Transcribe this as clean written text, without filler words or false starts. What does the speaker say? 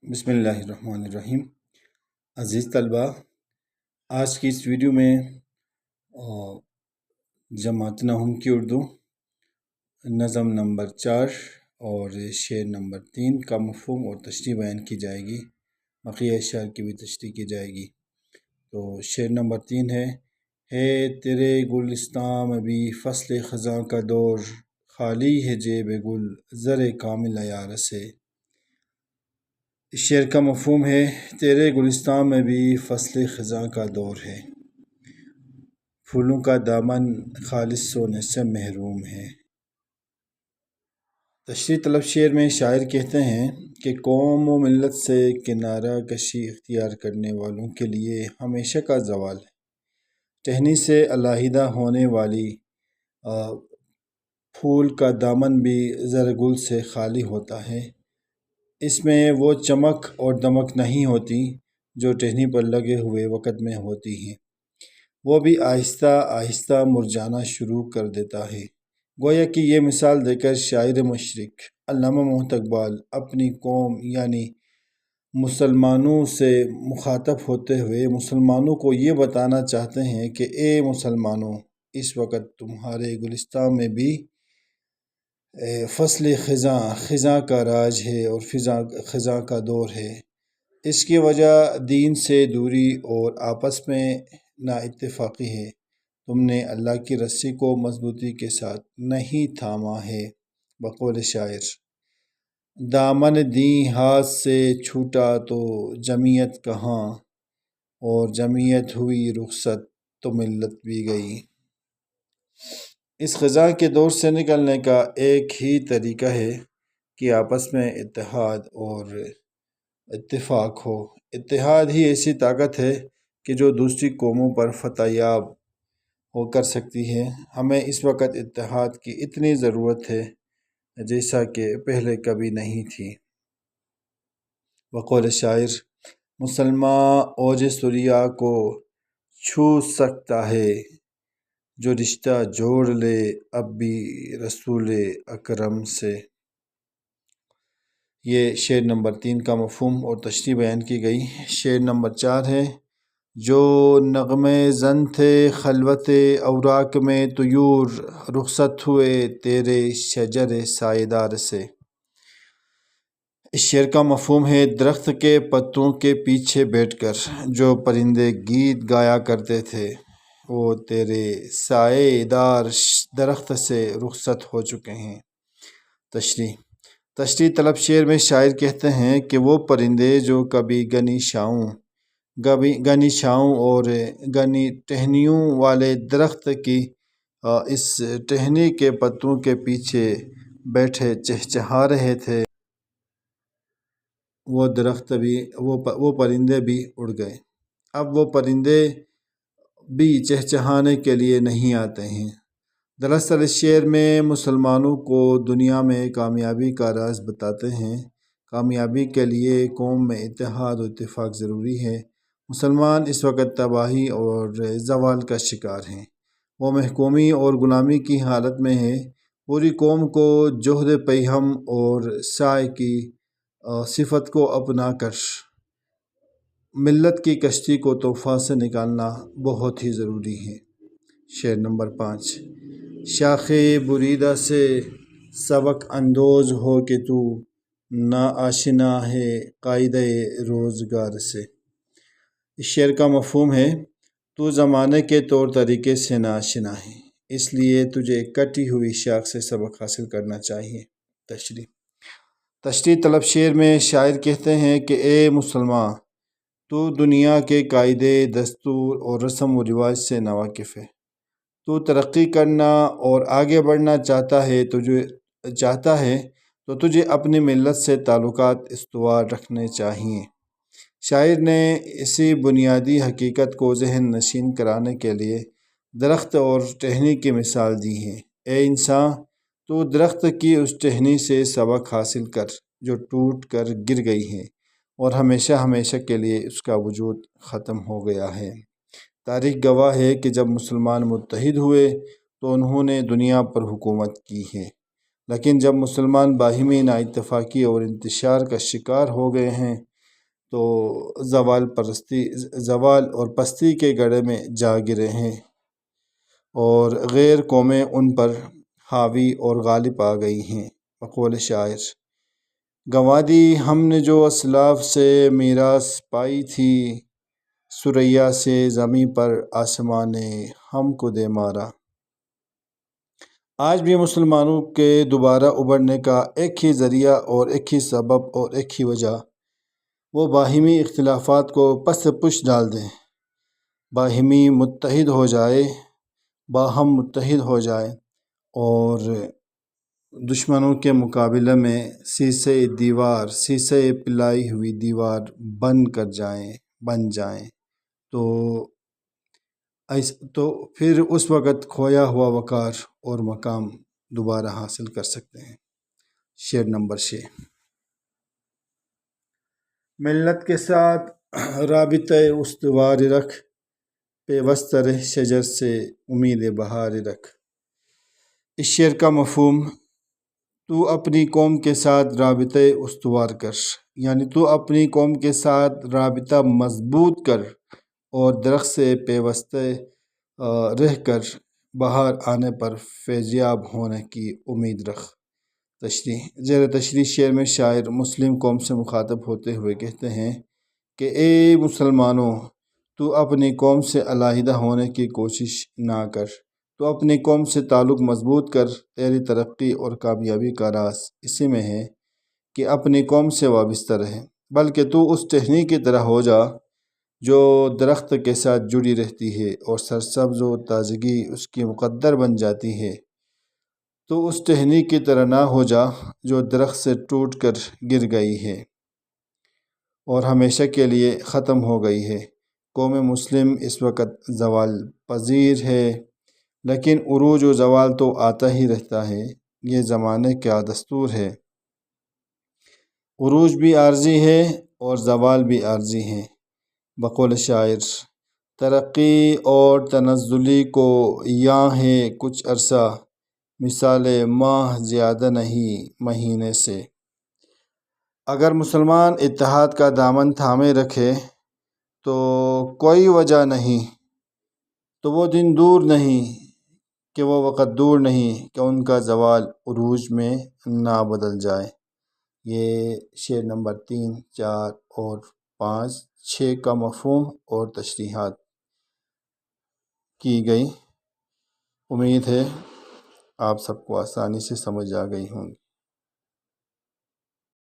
بسم اللہ الرحمن الرحیم۔ عزیز طلبہ، آج کی اس ویڈیو میں جماعت نحوم کی اردو نظم نمبر 4 اور شعر نمبر 3 کا مفہوم اور تشریح بیان کی جائے گی۔ بقیہ اشعار کی بھی تشریح کی جائے گی۔ تو شعر نمبر 3 ہے تیرے گلستاں میں بھی فصل خزاں کا دور، خالی ہے جیب گل زر کامل عیار سے۔ اس شعر کا مفہوم ہے تیرے گلستان میں بھی فصل خزاں کا دور ہے، پھولوں کا دامن خالص سونے سے محروم ہے۔ تشریح طلب شعر میں شاعر کہتے ہیں کہ قوم و ملت سے کنارہ کشی اختیار کرنے والوں کے لیے ہمیشہ کا زوال ہے۔ ٹہنی سے علیحدہ ہونے والی پھول کا دامن بھی زر گل سے خالی ہوتا ہے۔ اس میں وہ چمک اور دمک نہیں ہوتی جو ٹہنی پر لگے ہوئے وقت میں ہوتی ہے، وہ بھی آہستہ آہستہ مرجھانا شروع کر دیتا ہے۔ گویا کہ یہ مثال دے کر شاعر مشرق علامہ محمد اقبال اپنی قوم یعنی مسلمانوں سے مخاطب ہوتے ہوئے مسلمانوں کو یہ بتانا چاہتے ہیں کہ اے مسلمانوں، اس وقت تمہارے گلستان میں بھی فصل خزاں کا راج ہے اور خزاں کا دور ہے۔ اس کی وجہ دین سے دوری اور آپس میں نا اتفاقی ہے۔ تم نے اللہ کی رسی کو مضبوطی کے ساتھ نہیں تھاما ہے۔ بقول شاعر، دامن دیں ہاتھ سے چھوٹا تو جمعیت کہاں، اور جمعیت ہوئی رخصت تو ملت بھی گئی۔ اس خزاں کے دور سے نکلنے کا ایک ہی طریقہ ہے کہ آپس میں اتحاد اور اتفاق ہو۔ اتحاد ہی ایسی طاقت ہے کہ جو دوسری قوموں پر فتح یاب ہو کر سکتی ہے۔ ہمیں اس وقت اتحاد کی اتنی ضرورت ہے جیسا کہ پہلے کبھی نہیں تھی۔ بقول شاعر، مسلماں اوج ثریا کو چھو سکتا ہے، جو رشتہ جوڑ لے اب بھی رسول اکرم سے۔ یہ شعر نمبر 3 کا مفہوم اور تشریح بیان کی گئی۔ شعر نمبر 4 ہے جو نغمے زن تھے خلوت اوراق میں طیور، رخصت ہوئے تیرے شجر سایہ دار سے۔ اس شعر کا مفہوم ہے درخت کے پتوں کے پیچھے بیٹھ کر جو پرندے گیت گایا کرتے تھے وہ تیرے سایہ دار درخت سے رخصت ہو چکے ہیں۔ تشریح طلب شعر میں شاعر کہتے ہیں کہ وہ پرندے جو کبھی گھنی چھاؤں اور گھنی ٹہنیوں والے درخت کی اس ٹہنی کے پتوں کے پیچھے بیٹھے چہچہا رہے تھے، وہ پرندے بھی اڑ گئے۔ اب وہ پرندے بھی چہچہانے کے لیے نہیں آتے ہیں۔ دراصل اس شعر میں مسلمانوں کو دنیا میں کامیابی کا راز بتاتے ہیں۔ کامیابی کے لیے قوم میں اتحاد و اتفاق ضروری ہے۔ مسلمان اس وقت تباہی اور زوال کا شکار ہیں۔ وہ محکومی اور غلامی کی حالت میں ہے۔ پوری قوم کو جوہد پیہم اور سعی کی صفت کو اپنا کر ملت کی کشتی کو طوفان سے نکالنا بہت ہی ضروری ہے۔ شعر نمبر 5، شاخ بریدہ سے سبق اندوز ہو کہ تو نا آشنا ہے قاعدہ روزگار سے۔ اس شعر کا مفہوم ہے تو زمانے کے طور طریقے سے ناآشنا ہے، اس لیے تجھے کٹی ہوئی شاخ سے سبق حاصل کرنا چاہیے۔ تشریح طلب شعر میں شاعر کہتے ہیں کہ اے مسلمان، تو دنیا کے قاعدے دستور اور رسم و رواج سے ناواقف ہے۔ تو ترقی کرنا اور آگے بڑھنا چاہتا ہے تو تجھے اپنی ملت سے تعلقات استوار رکھنے چاہیے۔ شاعر نے اسی بنیادی حقیقت کو ذہن نشین کرانے کے لیے درخت اور ٹہنی کی مثال دی ہے۔ اے انسان، تو درخت کی اس ٹہنی سے سبق حاصل کر جو ٹوٹ کر گر گئی ہے اور ہمیشہ کے لیے اس کا وجود ختم ہو گیا ہے۔ تاریخ گواہ ہے کہ جب مسلمان متحد ہوئے تو انہوں نے دنیا پر حکومت کی ہے، لیکن جب مسلمان باہمی نا اتفاقی اور انتشار کا شکار ہو گئے ہیں تو زوال اور پستی کے گڑھے میں جا گرے ہیں اور غیر قومیں ان پر حاوی اور غالب آ گئی ہیں۔ بقول شاعر، گنوا دی ہم نے جو اسلاف سے میراث پائی تھی، ثریا سے زمیں پر آسمان نے ہم کو دے مارا۔ آج بھی مسلمانوں کے دوبارہ ابھرنے کا ایک ہی ذریعہ اور ایک ہی سبب اور ایک ہی وجہ، وہ باہمی اختلافات کو پس پش ڈال دیں، باہمی متحد ہو جائے، باہم متحد ہو جائے اور دشمنوں کے مقابلے میں سیسے پلائی ہوئی دیوار بن جائیں تو پھر اس وقت کھویا ہوا وقار اور مقام دوبارہ حاصل کر سکتے ہیں۔ شعر نمبر 6۔ ملت کے ساتھ رابطہ استوار رکھ، پیوست رہ شجر سے امید بہار رکھ۔ اس شعر کا مفہوم، تو اپنی قوم کے ساتھ رابطہ استوار کر، یعنی تو اپنی قوم کے ساتھ رابطہ مضبوط کر اور درخت سے پیوستہ رہ کر بہار آنے پر فیضیاب ہونے کی امید رکھ۔ تشریح، زیر تشریح شعر میں شاعر مسلم قوم سے مخاطب ہوتے ہوئے کہتے ہیں کہ اے مسلمانوں، تو اپنی قوم سے علیحدہ ہونے کی کوشش نہ کر، تو اپنی قوم سے تعلق مضبوط کر۔ تیری ترقی اور کامیابی کا راز اسی میں ہے کہ اپنی قوم سے وابستہ رہے، بلکہ تو اس ٹہنی کی طرح ہو جا جو درخت کے ساتھ جڑی رہتی ہے اور سرسبز و تازگی اس کی مقدر بن جاتی ہے۔ تو اس ٹہنی کی طرح نہ ہو جا جو درخت سے ٹوٹ کر گر گئی ہے اور ہمیشہ کے لیے ختم ہو گئی ہے۔ قوم مسلم اس وقت زوال پذیر ہے، لیکن عروج و زوال تو آتا ہی رہتا ہے، یہ زمانے کا دستور ہے۔ عروج بھی عارضی ہے اور زوال بھی عارضی ہے۔ بقول شاعر، ترقی اور تنزلی کو یاں ہے کچھ عرصہ، مثال ماہ زیادہ نہیں مہینے سے۔ اگر مسلمان اتحاد کا دامن تھامے رکھے تو کوئی وجہ نہیں، تو وہ دن دور نہیں کہ وہ وقت دور نہیں کہ ان کا زوال عروج میں نہ بدل جائے۔ یہ شعر نمبر 3، 4 اور 5، 6 کا مفہوم اور تشریحات کی گئی۔ امید ہے آپ سب کو آسانی سے سمجھ آ گئی ہوں گی۔